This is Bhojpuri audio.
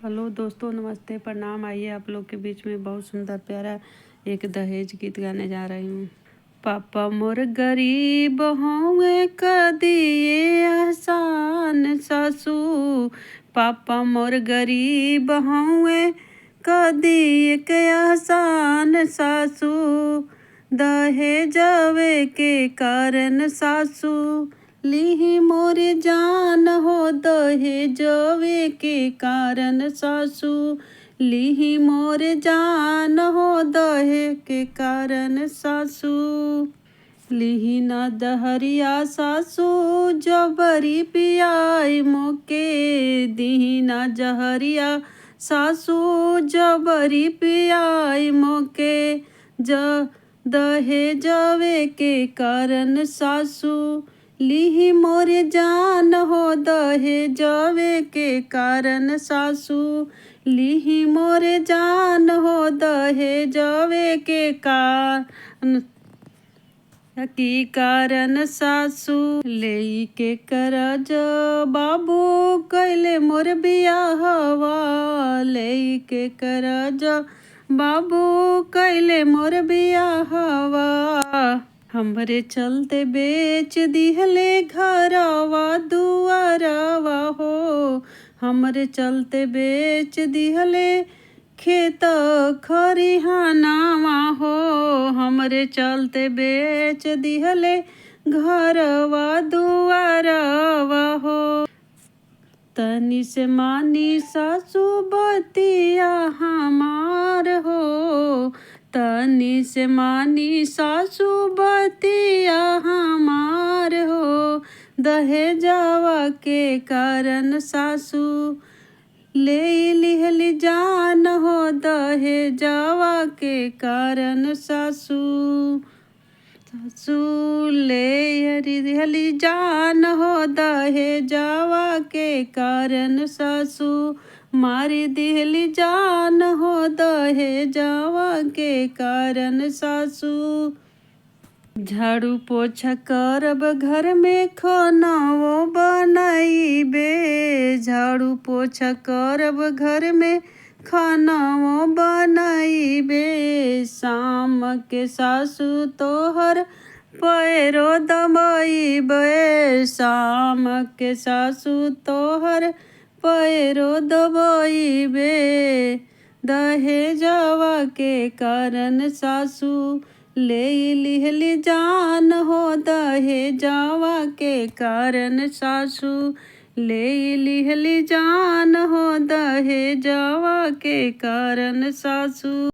हेलो दोस्तों, नमस्ते, प्रणाम। आइए आप लोग के बीच में बहुत सुंदर प्यारा एक दहेज गीत गाने जा रही हूँ। पापा मोर गरीब होंगे कर दिए एहसान सासू, पापा मोर गरीब होंगे कर दिए के एहसान सासू, दहेजवे के कारण सासू लीही मोर जान हो, दहेजवे के कारण सासू लीही मोर जान हो, दहे के कारण सासू लीही ना दहरिया सासू जबरी पियाई मोके, दीही ना जहरिया सासू जबरी पियाई मोके, दहेजवे के कारण सासू लीही मोर जान हो, दहेजवे के कारण सासू लीही मोर जान हो, दहेजवे के कारण सासू ले के करज बाबू कैले मोर बियाहवा, ले के करज बाबू कैले मोर बियाहवा, हमरे चलते बेच दिहले घरवा दुआरवा हो, हमरे चलते बेच दिहले खेत खरिहानावा हो, हमरे चलते बेच दिहले घरवा दुआरवा हो, तनी से मानी सासू बतिया हमार हो, तनी से मानी सासू बतिया हमार हो, दहेजवा के कारण सासू ले लिहली जान हो, दहेजवा के कारण सासू ले लिहली जान हो, दहेजवा के कारण सासू मारी दिहली जान हो, दहेजवा के कारण सासू झाड़ू पोछा करब घर में खानाओ बनाइबे, झाड़ू पोछा करब घर में खानाओ बनाइबे, शाम के सासू तोहर पैरो दबाइबे, शाम के सासू तोहर पैरो दबाइबे, दहेजवा के कारण सासू ले लिहली जान हो, दहेजवा के कारण सासू ले लिहली जान हो, दहेजवा के कारण सासू।